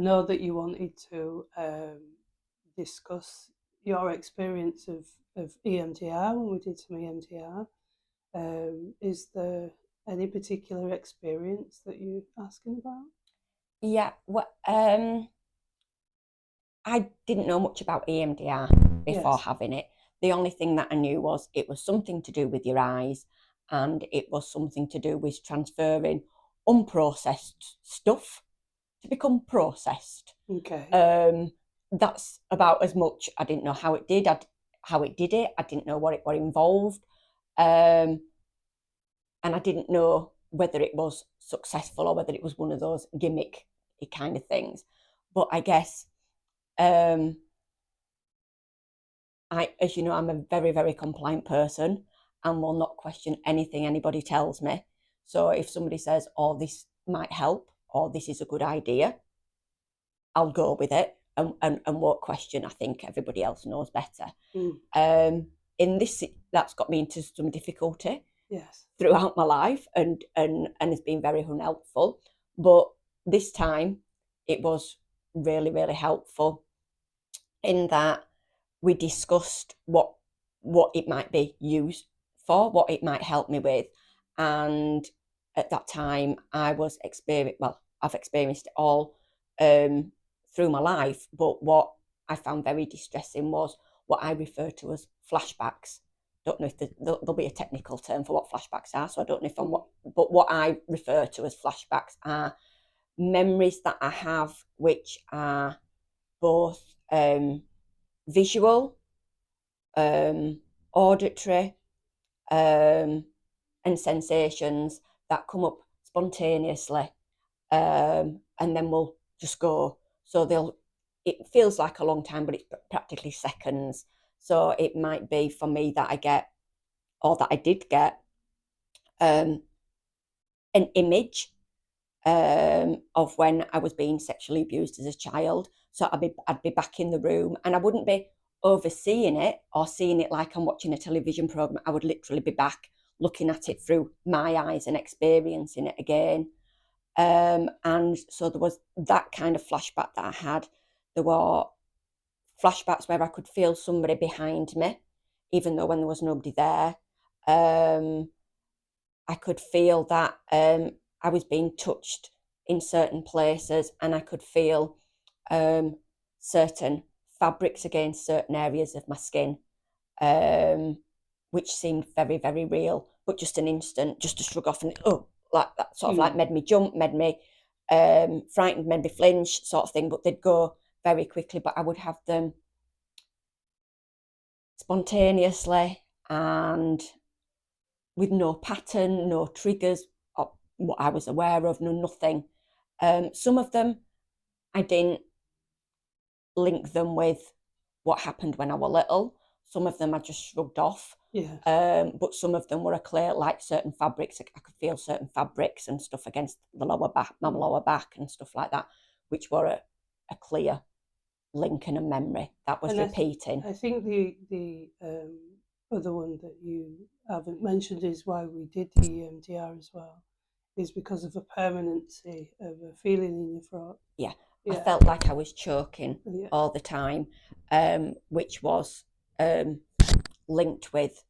I know that you wanted to discuss your experience of EMDR when we did some EMDR. Is there any particular experience that you're asking about? Yeah, I didn't know much about EMDR before Yes. having it. The only thing that I knew was it was something to do with your eyes, and it was something to do with transferring unprocessed stuff to become processed. Okay. That's about as much. I didn't know how it did. How it did it. I didn't know what it were involved, um, and I didn't know whether it was successful or whether it was one of those gimmick kind of things. But I guess as you know, I'm a very, very compliant person and will not question anything anybody tells me. So if somebody says, oh, this might help or this is a good idea, I'll go with it and won't question. I think everybody else knows better. Mm. In this, that's got me into some difficulty Yes. throughout my life and has been very unhelpful. But this time it was really, really helpful in that we discussed what it might be used for, what it might help me with. And at that time I was I've experienced it all through my life, but what I found very distressing was what I refer to as flashbacks. Don't know if there'll be a technical term for what flashbacks are, so I don't know if but what I refer to as flashbacks are memories that I have which are both visual, auditory, and sensations that come up spontaneously, and then will just go. So it feels like a long time, but it's practically seconds. So it might be for me that I get, or that I did get, an image of when I was being sexually abused as a child. So I'd be back in the room, and I wouldn't be overseeing it or seeing it like I'm watching a television program. I would literally be back looking at it through my eyes and experiencing it again. And so there was that kind of flashback that I had. There were flashbacks where I could feel somebody behind me, even though when there was nobody there. I could feel that I was being touched in certain places, and I could feel certain fabrics against certain areas of my skin, which seemed very, very real. But just an instant, just to shrug off and like that sort of like made me jump, made me frightened, made me flinch, sort of thing. But they'd go very quickly. But I would have them spontaneously and with no pattern, no triggers, or what I was aware of, no nothing. Some of them I didn't link them with what happened when I was little. Some of them I just shrugged off. Yeah. But some of them were a clear, like certain fabrics. I could feel certain fabrics and stuff against the lower back, my lower back and stuff like that, which were a clear link and a memory that was repeating. I think the other one that you haven't mentioned is why we did the EMDR as well, is because of a permanency of a feeling in your throat. Yeah. Yeah. I felt like I was choking all the time, which was linked with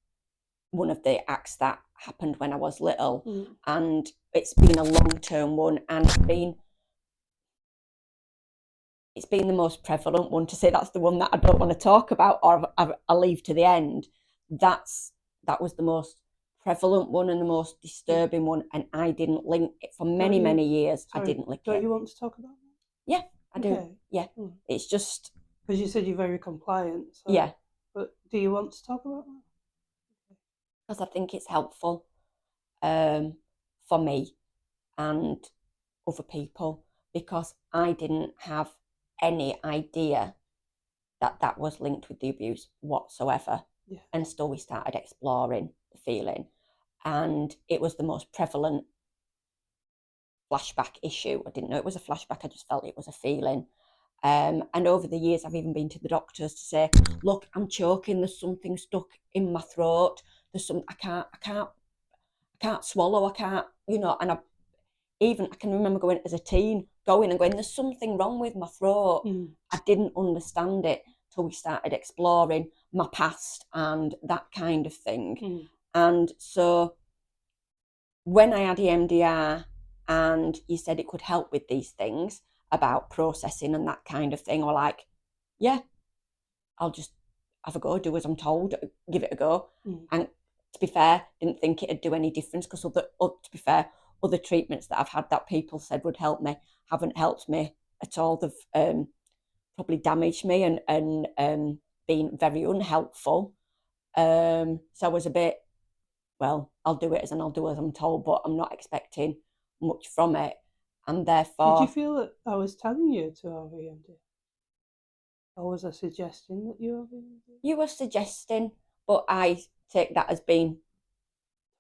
one of the acts that happened when I was little. And it's been a long-term one, and it's been the most prevalent one. To say that's the one that I don't want to talk about or I'll leave to the end, that was the most prevalent one and the most disturbing one, and I didn't link it for many years. I didn't link it. Don't you want to talk about that? Yeah, I do. Yeah. It's just because you said you're very compliant. So, yeah. But do you want to talk about that? Because I think it's helpful for me and other people, because I didn't have any idea that was linked with the abuse whatsoever. Yeah. Until we started exploring the feeling, and it was the most prevalent flashback issue. I didn't know it was a flashback, I just felt it was a feeling. And over the years I've even been to the doctors to say, look, I'm choking, there's something stuck in my throat, there's some, I can't swallow, I can't, and even I can remember going as a teen, going and going, there's something wrong with my throat. I didn't understand it till we started exploring my past and that kind of thing. And so when I had EMDR and you said it could help with these things about processing and that kind of thing, or like, yeah, I'll just have a go, do as I'm told, give it a go. And to be fair, didn't think it'd do any difference because to be fair, other treatments that I've had that people said would help me haven't helped me at all. They've probably damaged me and been very unhelpful. So I was a bit, well, I'll do it and I'll do as I'm told, but I'm not expecting much from it. And therefore... Did you feel that I was telling you to have EMDR? Or was I suggesting that you have EMDR? You were suggesting, but I take that as being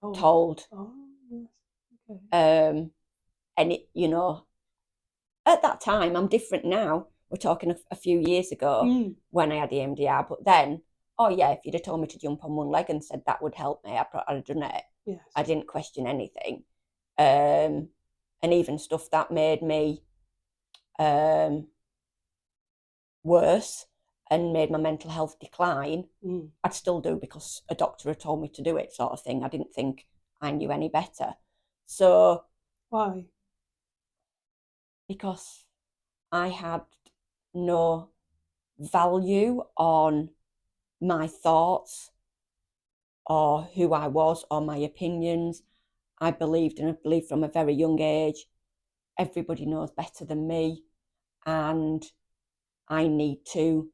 told. Oh, yes. Okay. And it, you know, at that time, I'm different now. We're talking a few years ago when I had the EMDR, but then, oh yeah, if you'd have told me to jump on one leg and said that would help me, I'd have done it. Yes. I didn't question anything. And even stuff that made me worse and made my mental health decline, I'd still do because a doctor had told me to do it, sort of thing. I didn't think I knew any better. So... Why? Because I had no value on my thoughts or who I was or my opinions. I believed, and I believed from a very young age, everybody knows better than me, and I need to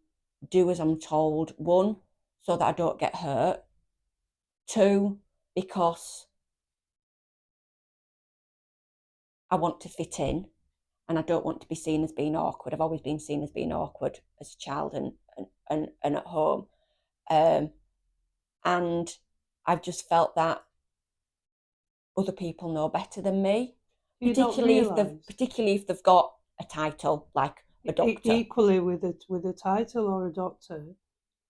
do as I'm told. 1, so that I don't get hurt. 2, because I want to fit in and I don't want to be seen as being awkward. I've always been seen as being awkward as a child and at home. And I've just felt that other people know better than me, particularly if they've got a title like a doctor. Equally with a title or a doctor,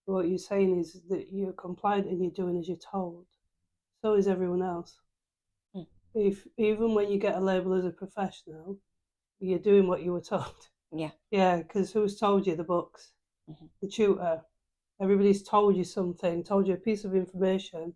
what you're saying is that you're compliant and you're doing as you're told. So is everyone else. If even when you get a label as a professional, you're doing what you were told. Yeah, because who's told you? The books, the tutor. Everybody's told you something, told you a piece of information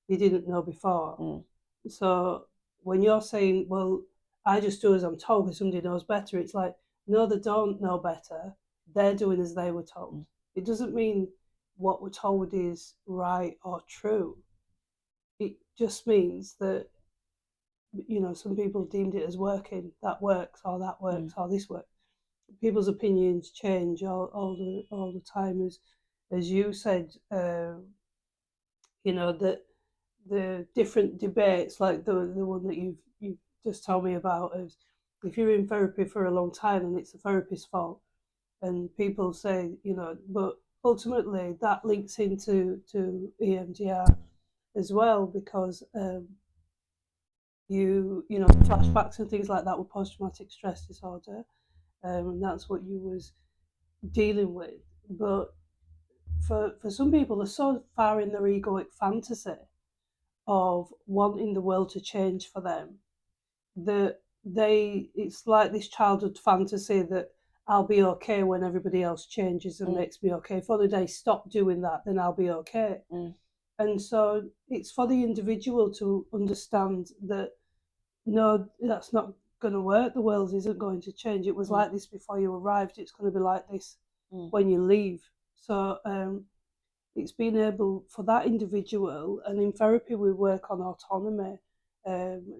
you didn't know before. So when you're saying, well, I just do as I'm told because somebody knows better, it's like, no, they don't know better. They're doing as they were told. It doesn't mean what we're told is right or true. It just means that, you know, some people deemed it as working. That works, or that works, or this works. People's opinions change all the time, as you said. You know, that the different debates, like the one that you've just told me about, is if you're in therapy for a long time and it's the therapist's fault, and people say, you know, but ultimately that links into EMDR as well, because you know, flashbacks and things like that with post-traumatic stress disorder, and that's what you was dealing with. But for some people, they're so far in their egoic fantasy of wanting the world to change for them that it's like this childhood fantasy that I'll be okay when everybody else changes and makes me okay. If only they stop doing that, then I'll be okay. And so it's for the individual to understand that, no, that's not going to work. The world isn't going to change. It was like this before you arrived. It's going to be like this when you leave. So it's being able for that individual, and in therapy we work on autonomy.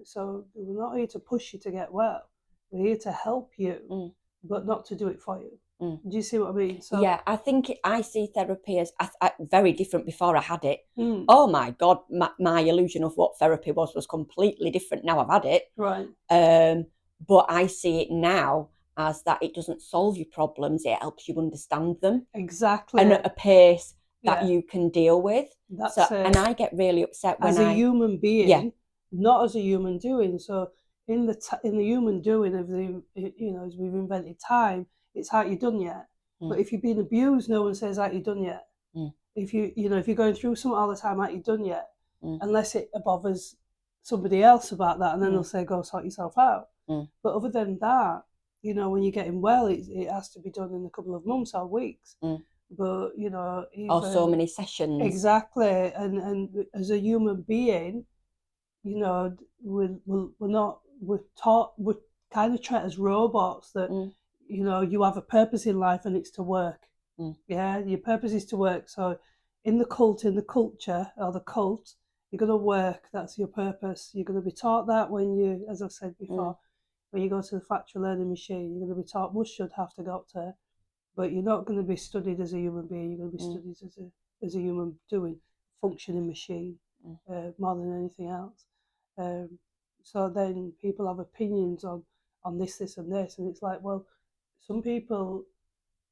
So we're not here to push you to get well. We're here to help you, but not to do it for you. Do you see what I mean? So yeah, I think I see therapy as very different before I had it. Oh my God, my illusion of what therapy was completely different now I've had it. Right. But I see it now as that it doesn't solve your problems, it helps you understand them. Exactly. And at a pace that you can deal with. That's it. And I get really upset when as a human being, not as a human doing. So in the human doing of the, you know, as we've invented time, it's how you done yet. But if you've been abused, no one says how you done yet. If if you're going through something all the time, how you done yet, unless it bothers somebody else about that, and then they'll say, go sort yourself out. But other than that, you know, when you're getting well, it has to be done in a couple of months or weeks. But, you know, or so many sessions. Exactly. And as a human being, you know, we're kind of treated as robots that, you know, you have a purpose in life and it's to work. Yeah, your purpose is to work. So in the culture or the cult, you're going to work. That's your purpose. You're going to be taught that when you, as I've said before, when you go to the factory learning machine, you're going to be taught must, should, have to, got to, but you're not going to be studied as a human being. You're going to be studied as a human doing, functioning machine more than anything else. So then people have opinions on this, and this, and it's like, well, some people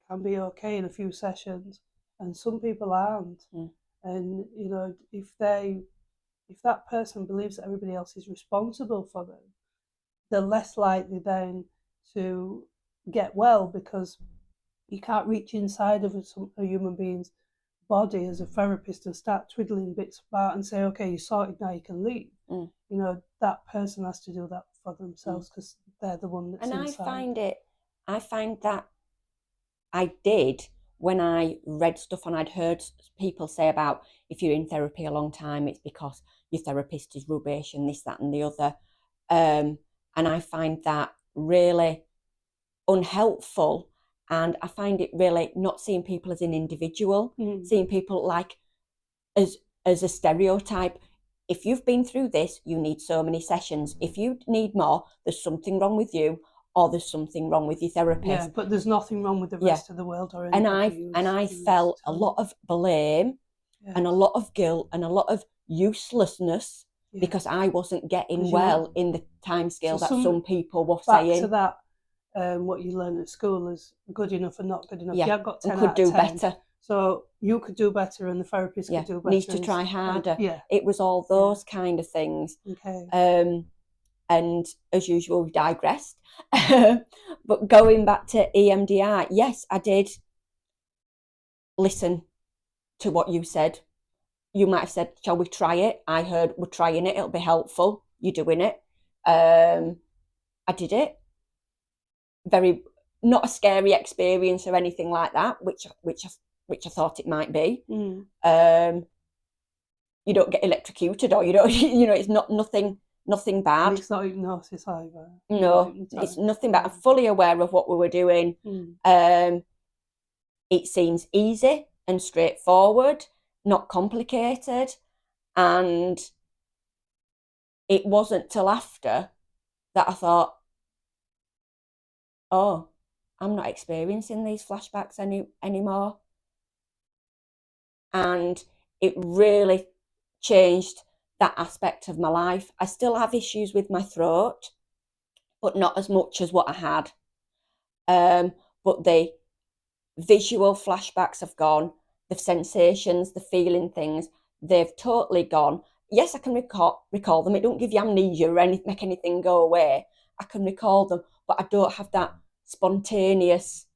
can be okay in a few sessions, and some people aren't. And you know, if that person believes that everybody else is responsible for them, they're less likely then to get well, because you can't reach inside of a human being's body as a therapist and start twiddling bits about and say, okay, you're sorted now, you can leave. You know, that person has to do that for themselves because they're the one that's inside. And I find that I did when I read stuff and I'd heard people say about if you're in therapy a long time, it's because your therapist is rubbish and this, that and the other. And I find that really unhelpful. And I find it really not seeing people as an individual, seeing people like as a stereotype. If you've been through this, you need so many sessions. If you need more, there's something wrong with you, or there's something wrong with your therapist. Yeah, but there's nothing wrong with the rest of the world or anybody. And I felt a lot of blame and a lot of guilt and a lot of uselessness because I wasn't getting well in the timescale that some people were saying. Back to that, what you learn at school is good enough and not good enough. Yeah, you got 10 and could do better. So you could do better and the therapist could do better. Needs to try harder. It was all those kind of things. Okay. And as usual, we digressed. But going back to EMDR, yes, I did listen to what you said. You might have said, shall we try it? I heard, we're trying it, it'll be helpful. You're doing it. I did it. Very, not a scary experience or anything like that, which I thought it might be. You don't get electrocuted, or you don't, you know, it's nothing bad. And it's not hypnosis either. No, it's nothing bad. I'm fully aware of what we were doing. It seems easy and straightforward, not complicated. And it wasn't till after that I thought, oh, I'm not experiencing these flashbacks anymore. And it really changed that aspect of my life. I still have issues with my throat, but not as much as what I had. But the visual flashbacks have gone, the sensations, the feeling things, they've totally gone. Yes, I can recall them. It don't give you amnesia or make anything go away. I can recall them, but I don't have that spontaneous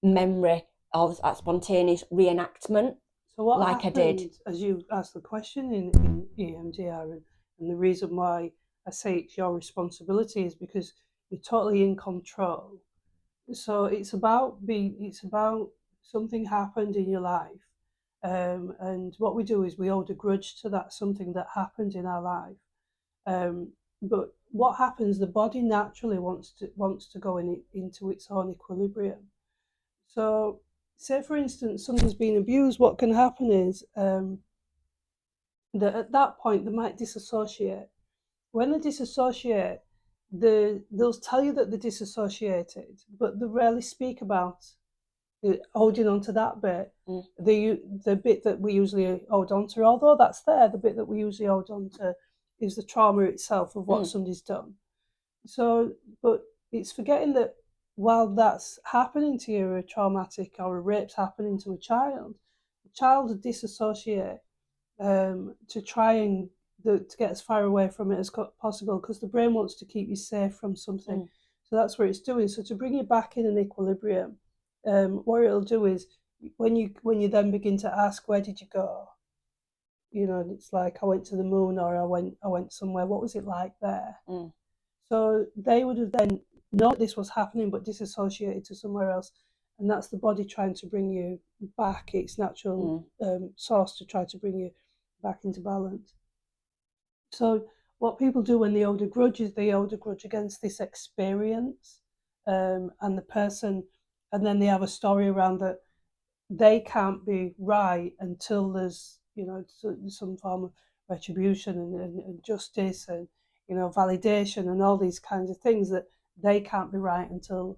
memory or that spontaneous reenactment. So what like happened, I did, as you asked the question in EMDR, and the reason why I say it's your responsibility is because you're totally in control. So it's about something happened in your life, and what we do is we hold a grudge to that something that happened in our life. But what happens? The body naturally wants to go into its own equilibrium. So, say for instance, somebody's been abused. What can happen is that at that point they might disassociate. When they disassociate, they'll tell you that they're disassociated, but they rarely speak about holding on to that bit. The bit that we usually hold on to, although that's there, the bit that we usually hold on to is the trauma itself of what somebody's done. So, but it's forgetting that while that's happening to you, a traumatic or a rape's happening to a child, the child will disassociate to try and to get as far away from it as possible, because the brain wants to keep you safe from something. So that's what it's doing. So to bring you back in an equilibrium, what it'll do is when you then begin to ask, where did you go? You know, it's like, I went to the moon, or I went somewhere. What was it like there? So they would have then known this was happening but disassociated to somewhere else, and that's the body trying to bring you back, its natural source to try to bring you back into balance. So what people do when they hold a grudge is they hold a grudge against this experience, and the person, and then they have a story around that they can't be right until there's, you know, some form of retribution and justice and, you know, validation and all these kinds of things, that they can't be right until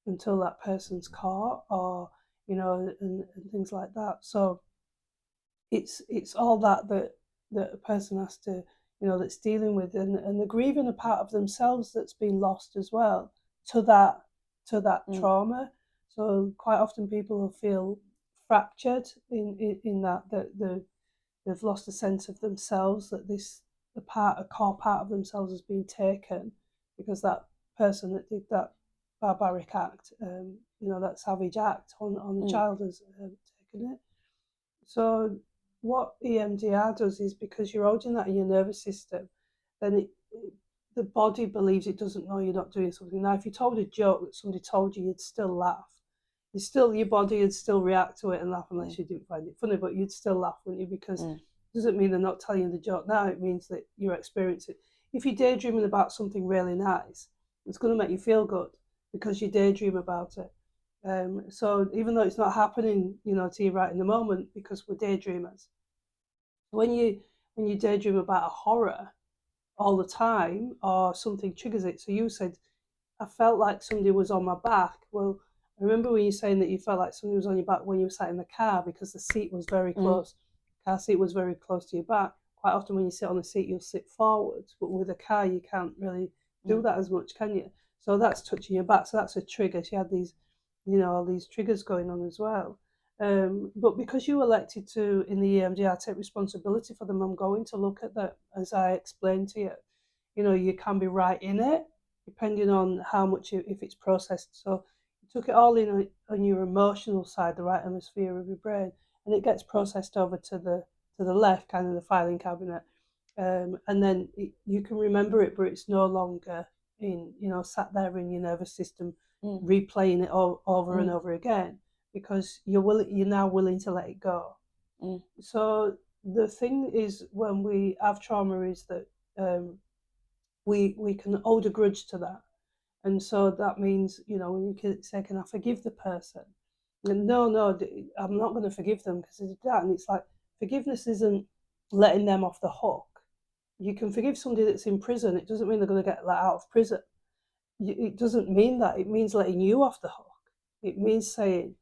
that person's caught, or, you know, and things like that. So it's all that a person has to, you know, that's dealing with, and they're grieving a part of themselves that's been lost as well to that trauma. So quite often people will feel fractured in that they've lost a sense of themselves, that a core part of themselves has been taken because that person that did that barbaric act, you know, that savage act on the child has taken it. So what EMDR does is, because you're holding that in your nervous system, then the body believes it doesn't know you're not doing something. Now, if you told a joke that somebody told you, you'd still laugh. Your body would still react to it and laugh, unless you didn't find it funny, but you'd still laugh, wouldn't you? Because it doesn't mean they're not telling you the joke now. It means that you're experiencing it. If you're daydreaming about something really nice, it's going to make you feel good because you daydream about it. So even though it's not happening, you know, to you right in the moment, because we're daydreamers. When you daydream about a horror all the time, or something triggers it. So you said, I felt like somebody was on my back. Well, I remember when you saying that you felt like somebody was on your back when you were sat in the car, because the seat was very close. Car seat was very close to your back. Quite often when you sit on the seat, you'll sit forwards, but with a car, you can't really do that as much, can you? So that's touching your back. So that's a trigger. She had these, you know, all these triggers going on as well. But because you elected to, in the EMDR, take responsibility for them, I'm going to look at that, as I explained to you. You know, you can be right in it, depending on how much, if it's processed. So you took it all in on your emotional side, the right hemisphere of your brain, and it gets processed over to the left, kind of the filing cabinet, and then you can remember it, but it's no longer in, you know, sat there in your nervous system, replaying it over and over again, because you're now willing to let it go. So the thing is, when we have trauma, is that we can hold a grudge to that. And so that means, you know, when you can say, can I forgive the person? And no, I'm not going to forgive them because they did that. And it's like, forgiveness isn't letting them off the hook. You can forgive somebody that's in prison. It doesn't mean they're going to get let out of prison. It doesn't mean that. It means letting you off the hook. It means saying,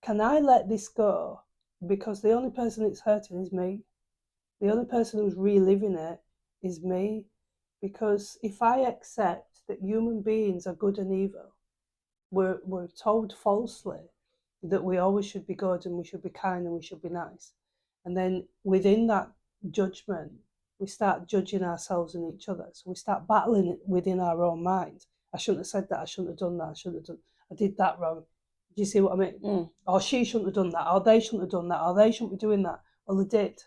can I let this go? Because the only person it's hurting is me. The only person who's reliving it is me. Because if I accept that human beings are good and evil, we're told falsely that we always should be good and we should be kind and we should be nice. And then within that judgment, we start judging ourselves and each other. So we start battling it within our own mind. I shouldn't have said that. I shouldn't have done that. I did that wrong. Do you see what I mean? Or she shouldn't have done that. Or they shouldn't have done that. Or they shouldn't be doing that. Well, they did.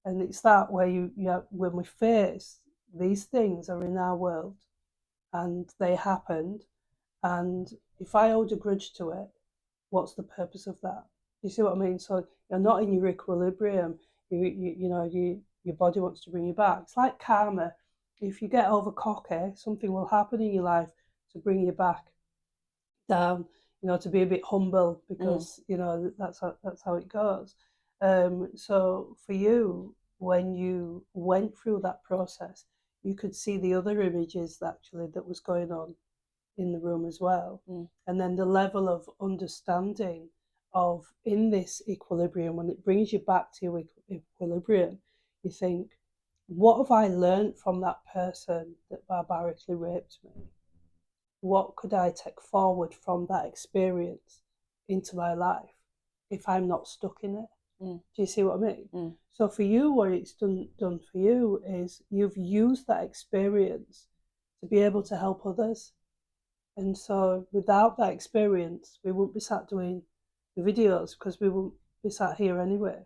And it's that where when we face these things are in our world and they happened, and if I hold a grudge to it, what's the purpose of that? You see what I mean? So you're not in your equilibrium. Your body wants to bring you back. It's like karma. If you get over cocky, something will happen in your life to bring you back down. You know, to be a bit humble, because you know that's how it goes. So for you, when you went through that process, you could see the other images that was going on in the room as well. And then the level of understanding of, in this equilibrium, when it brings you back to your equilibrium, you think, what have I learned from that person that barbarically raped me? What could I take forward from that experience into my life if I'm not stuck in it? Do you see what I mean? So for you, what it's done for you is you've used that experience to be able to help others. And so without that experience, we wouldn't be sat doing the videos, because we wouldn't be sat here anyway.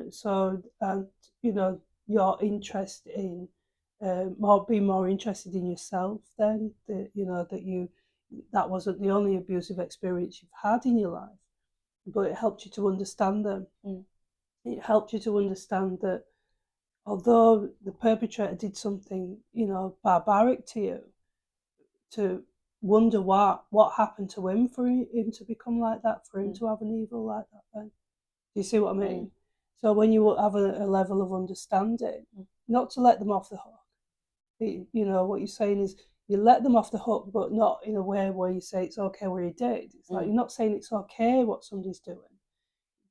So, and you know, your interest in be more interested in yourself then, that wasn't the only abusive experience you've had in your life, but it helped you to understand them. It helped you to understand that although the perpetrator did something, barbaric to you, to wonder what happened to him for him to become like that, for him to have an evil like that then. Do you see what I mean? So when you have a level of understanding, not to let them off the hook. What you're saying is you let them off the hook, but not in a way where you say it's okay what he did. It's like you're not saying it's okay what somebody's doing,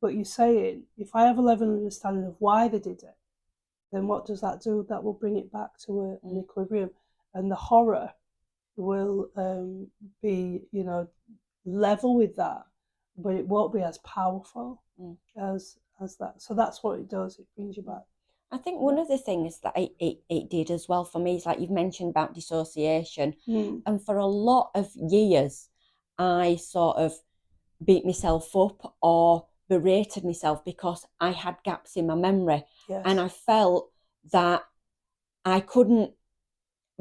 but you're saying if I have a level of understanding of why they did it, then what does that do? That will bring it back to an equilibrium, and the horror will be, level with that, but it won't be as powerful as that. So that's what it does. It brings you back. I think one of the things that it did as well for me is, like you've mentioned about dissociation, and for a lot of years I sort of beat myself up or berated myself because I had gaps in my memory. Yes. And I felt that I couldn't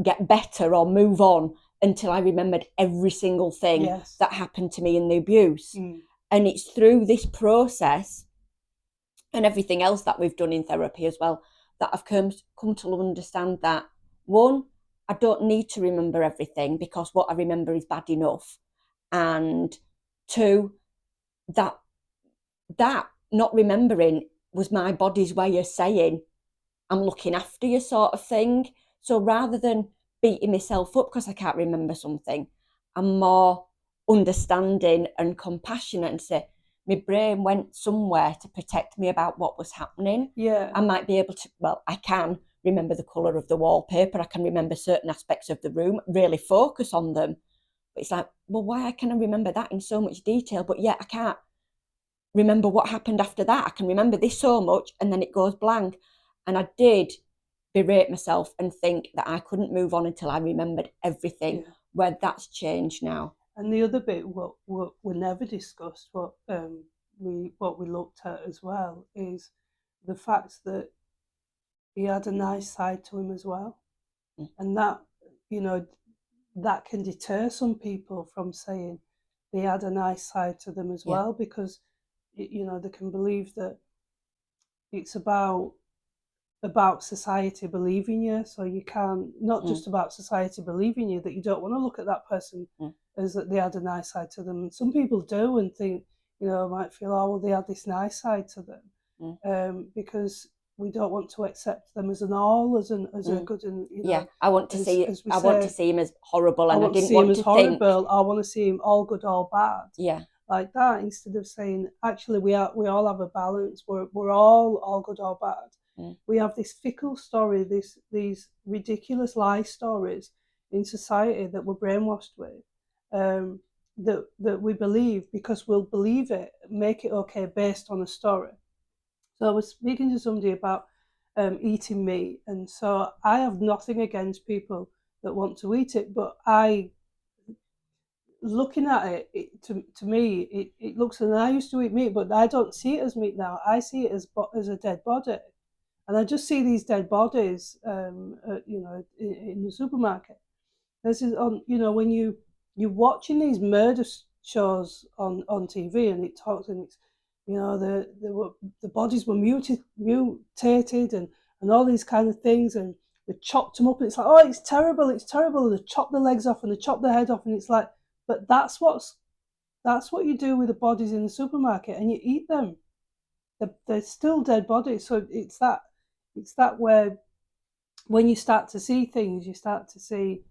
get better or move on until I remembered every single thing that happened to me in the abuse. And it's through this process and everything else that we've done in therapy as well that I've come to understand that, one, I don't need to remember everything because what I remember is bad enough. And two, that not remembering was my body's way of saying, I'm looking after you, sort of thing. So rather than beating myself up because I can't remember something, I'm more understanding and compassionate and say, my brain went somewhere to protect me about what was happening. Yeah. I might be able to, I can remember the colour of the wallpaper. I can remember certain aspects of the room, really focus on them. But it's like, well, why can I remember that in so much detail, but yet I can't remember what happened after that? I can remember this so much and then it goes blank. And I did berate myself and think that I couldn't move on until I remembered everything, where that's changed now. And the other bit, what we never discussed, what we looked at as well, is the fact that he had a nice side to him as well. And that, that can deter some people from saying they had a nice side to them as well, because, they can believe that it's about society believing you. So you can't, not just about society believing you, that you don't want to look at that person as that they had a nice side to them. And some people do and think, might feel, oh, well, they had this nice side to them, because we don't want to accept them as an all, as a good, and I want to see him as horrible, and I didn't want to horrible. I want to see him all good, all bad. Like that, instead of saying, actually, we all have a balance. We're all good or bad. We have this fickle story, these ridiculous lie stories in society that we're brainwashed with, that we believe because we'll believe it, make it okay based on a story. So I was speaking to somebody about eating meat, and so I have nothing against people that want to eat it, but looking at it, to me, it looks, and I used to eat meat, but I don't see it as meat now. I see it as a dead body. And I just see these dead bodies, in the supermarket. This is on, when you're watching these murder shows on TV, and it talks, and it's, the bodies were mutated, and all these kind of things, and they chopped them up, and it's like, oh, it's terrible. And they chop the legs off, and they chop the head off, and it's like, but that's what you do with the bodies in the supermarket, and you eat them. They're still dead bodies. So it's that where, when you start to see things, you start to see,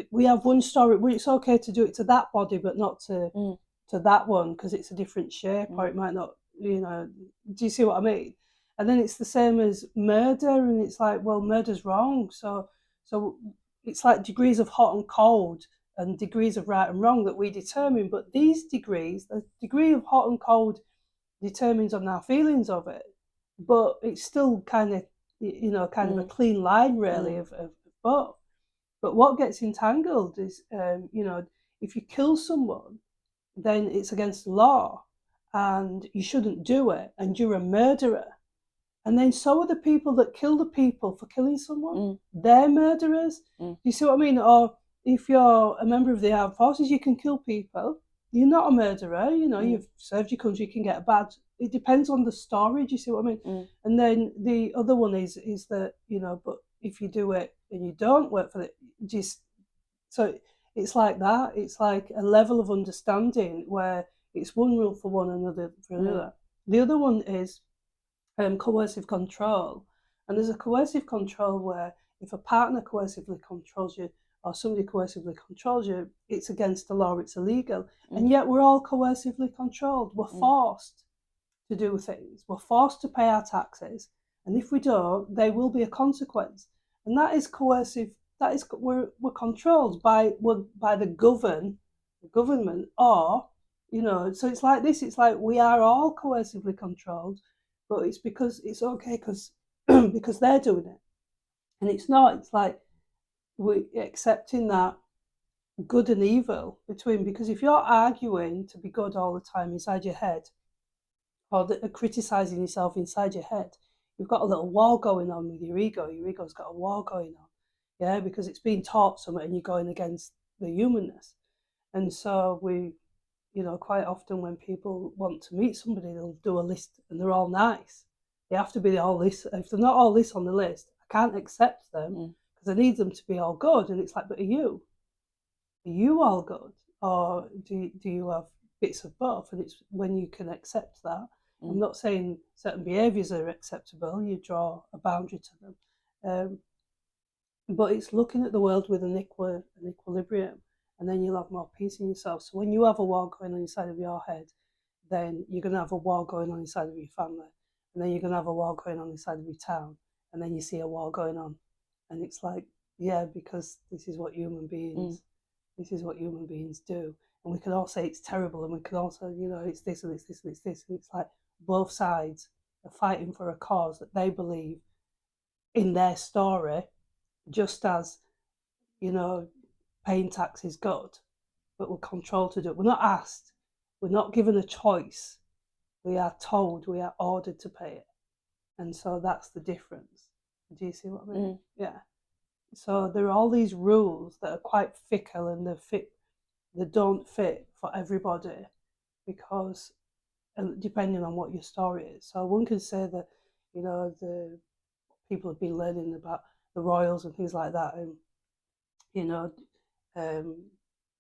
we have one story where it's okay to do it to that body, but not to that one, because it's a different shape, or it might not, do you see what I mean? And then it's the same as murder, and it's like, well, murder's wrong. So it's like degrees of hot and cold and degrees of right and wrong that we determine. But these degrees, the degree of hot and cold determines on our feelings of it, but it's still kind of, of a clean line, really, of both. But what gets entangled is, if you kill someone, then it's against the law, and you shouldn't do it, and you're a murderer. And then so are the people that kill the people for killing someone. Mm. They're murderers. Mm. You see what I mean? Or if you're a member of the armed forces, you can kill people. You're not a murderer. You know, you've served your country. You can get a badge. It depends on the story. Do you see what I mean? Mm. And then the other one is that, you know, but if you do it and you don't work for it, just so it's like that. It's like a level of understanding where it's one rule for one, another for another. The other one is coercive control. And there's a coercive control where if a partner coercively controls you or somebody coercively controls you, it's against the law, it's illegal. And yet we're all coercively controlled. We're forced to do things. We're forced to pay our taxes. And if we don't, there will be a consequence. And that is coercive. That is we're controlled by the government, or, you know, so it's like this. It's like we are all coercively controlled, but it's because it's okay because because they're doing it, and it's not. It's like we accepting that good and evil between, because if you're arguing to be good all the time inside your head, or criticizing yourself inside your head, you've got a little war going on with your ego. Your ego's got a war going on, yeah, because it's being taught something and you're going against the humanness. And so we, you know, quite often when people want to meet somebody, they'll do a list and they're all nice. They have to be all this. If they're not all this on the list, I can't accept them because I need them to be all good. And it's like, but are you all good? Or do you have bits of both? And it's when you can accept that. I'm not saying certain behaviours are acceptable. You draw a boundary to them. But it's looking at the world with an equilibrium, and then you'll have more peace in yourself. So when you have a war going on inside of your head, then you're going to have a war going on inside of your family, and then you're going to have a war going on inside of your town, and then you see a war going on, and it's like, yeah, because this is what human beings do. And we can all say it's terrible, and we can also, you know, it's this and it's this and it's this, and it's like both sides are fighting for a cause that they believe in their story, just as, you know, paying tax is good, but we're controlled to do it. We're not asked, we're not given a choice. We are told, we are ordered to pay it. And so that's the difference. Do you see what I mean? Yeah. So there are all these rules that are quite fickle, and they don't fit for everybody, because depending on what your story is. So one can say that, you know, the people have been learning about the royals and things like that, and, you know,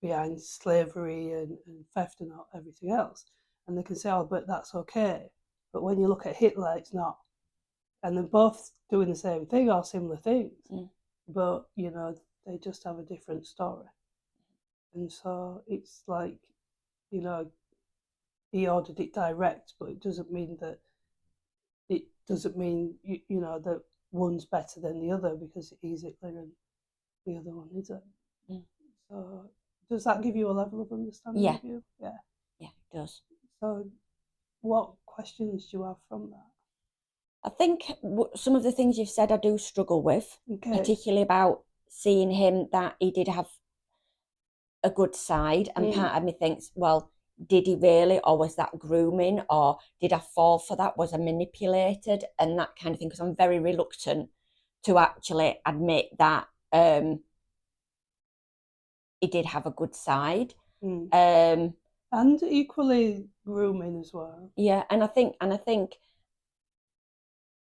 behind slavery and theft and everything else. And they can say, oh, but that's okay. But when you look at Hitler, it's not. And they're both doing the same thing or similar things. But, you know, they just have a different story. And so it's like, you know, he ordered it direct, but it doesn't mean that you know, that one's better than the other because he's Hitler and the other one isn't. So does that give you a level of understanding of you? Yeah. Yeah, it does. So what questions do you have from that? I think some of the things you've said I do struggle with, particularly about seeing him that he did have a good side, and part of me thinks, well, did he really, or was that grooming, or did I fall for that? Was I manipulated? And that kind of thing, because I'm very reluctant to actually admit that he did have a good side. And equally grooming as well. Yeah, and I think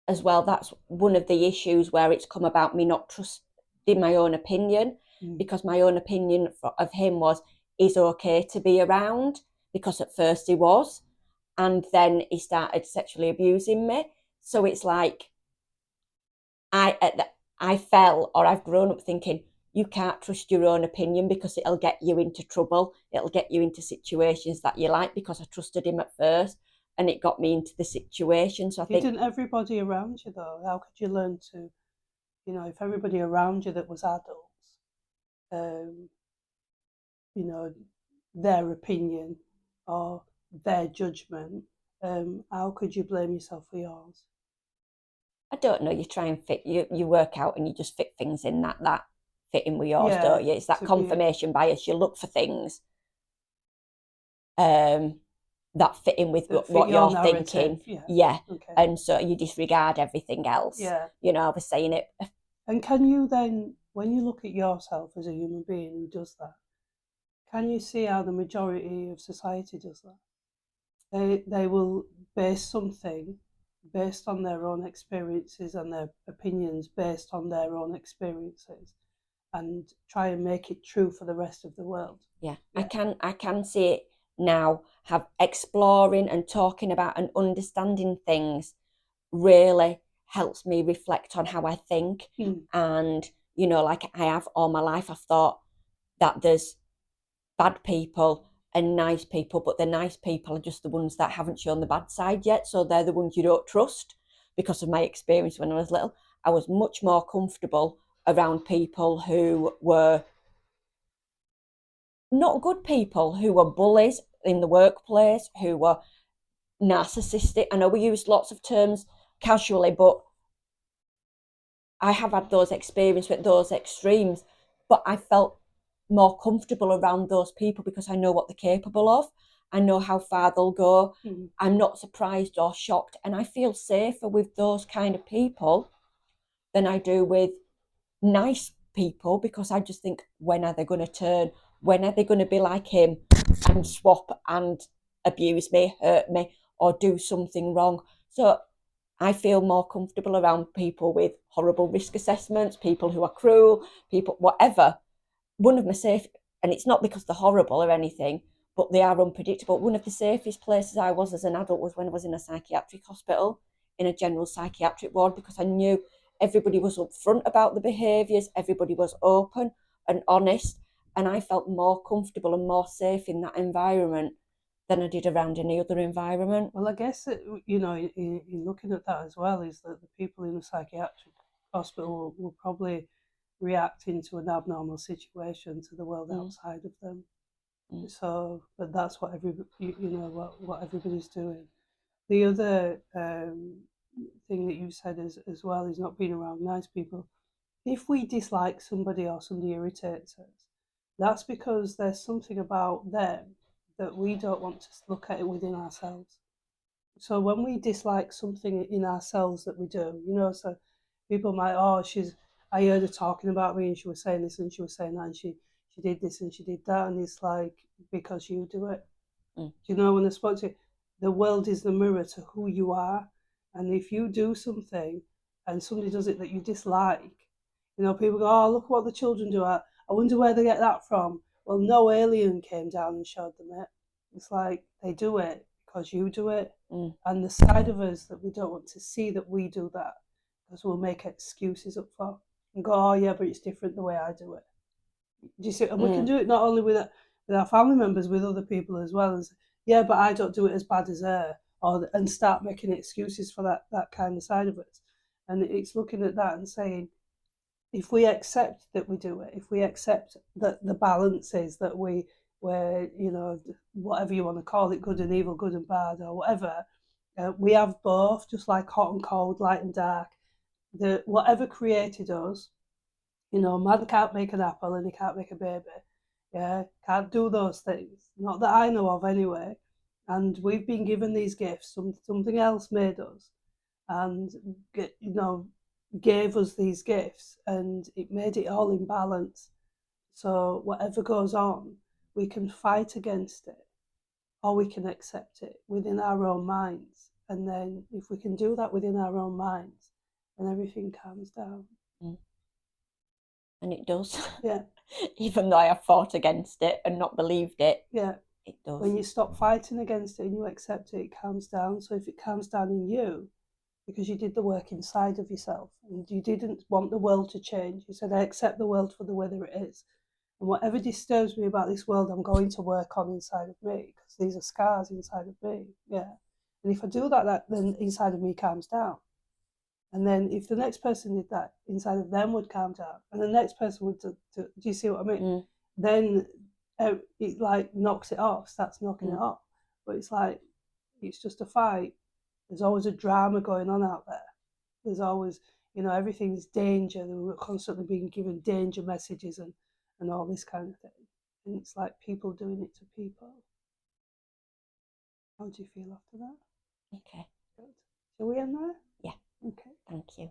as well, that's one of the issues where it's come about me not trusting my own opinion, because my own opinion of him was, he's okay to be around, because at first he was, and then he started sexually abusing me. So it's like I fell, or I've grown up thinking, you can't trust your own opinion because it'll get you into trouble. It'll get you into situations that you like, because I trusted him at first and it got me into the situation. So I think, didn't everybody around you though? How could you learn to, you know, if everybody around you that was adults, you know, their opinion or their judgment, how could you blame yourself for yours? I don't know, you try and fit, you work out and you just fit things in that fit in with yours, don't you? It's that confirmation bias. You look for things that fit in with That fit what your you're narrative, thinking. yeah. Okay. And so you disregard everything else. Yeah. You know, I was saying it. And can you then, when you look at yourself as a human being who does that, can you see how the majority of society does that? They will base something based on their own experiences and their opinions based on their own experiences, and try and make it true for the rest of the world. Yeah. I can see it now. Have exploring and talking about and understanding things really helps me reflect on how I think. And you know, like I have all my life, I've thought that there's bad people and nice people, but the nice people are just the ones that haven't shown the bad side yet, so they're the ones you don't trust. Because of my experience when I was little, I was much more comfortable around people who were not good people, who were bullies in the workplace, who were narcissistic. I know we use lots of terms casually, but I have had those experiences with those extremes, but I felt more comfortable around those people because I know what they're capable of. I know how far they'll go. I'm not surprised or shocked, and I feel safer with those kind of people than I do with nice people, because I just think, when are they going to turn? When are they going to be like him and swap and abuse me, hurt me, or do something wrong? So I feel more comfortable around people with horrible risk assessments, people who are cruel, people, whatever. One of my safe, and it's not because they're horrible or anything, but they are unpredictable. One of the safest places I was as an adult was when I was in a psychiatric hospital, in a general psychiatric ward, because I knew everybody was upfront about the behaviours, everybody was open and honest, and I felt more comfortable and more safe in that environment than I did around any other environment. Well, I guess that, you know, in looking at that as well, is that the people in the psychiatric hospital will probably react into an abnormal situation to the world outside of them. So, but that's what what everybody's doing. The other thing that you said as well is not being around nice people. If we dislike somebody or somebody irritates us, that's because there's something about them that we don't want to look at it within ourselves. So when we dislike something in ourselves that we do, you know, so people might, oh, I heard her talking about me and she was saying this and she was saying that and she did this and she did that, and it's like, because you do it. Do you know, when I spoke to you, the world is the mirror to who you are, and if you do something and somebody does it that you dislike, you know, people go, oh, look what the children do. I wonder where they get that from. Well, no alien came down and showed them it. It's like they do it because you do it. And the side of us that we don't want to see that we do that, because we'll make excuses up for and go, oh yeah, but it's different the way I do it. Do you see? And we can do it not only with our family members, with other people as well. As, yeah, but I don't do it as bad as her, and start making excuses for that kind of side of it. And it's looking at that and saying, if we accept that we do it, if we accept that the balance is that we're, you know, whatever you want to call it, good and evil, good and bad, or whatever, we have both, just like hot and cold, light and dark. Whatever created us, you know, man can't make an apple and he can't make a baby. Yeah, can't do those things. Not that I know of, anyway. And we've been given these gifts. Something else made us, and you know, gave us these gifts, and it made it all in balance. So whatever goes on, we can fight against it, or we can accept it within our own minds. And then if we can do that within our own minds, then everything calms down. And it does. Yeah. Even though I have fought against it and not believed it. Yeah. It does. When you stop fighting against it and you accept it, it calms down. So if it calms down in you, because you did the work inside of yourself and you didn't want the world to change, you said, I accept the world for the way that it is. And whatever disturbs me about this world, I'm going to work on inside of me, because these are scars inside of me. Yeah. And if I do that, then inside of me calms down. And then if the next person did that, inside of them would calm down. And the next person would do you see what I mean? Then it like knocks it off, starts knocking it off. But it's like, it's just a fight. There's always a drama going on out there. There's always, you know, everything's danger. We're constantly being given danger messages and all this kind of thing. And it's like people doing it to people. How do you feel after that? Okay. Good. Shall we end there? Yeah. Okay. Thank you.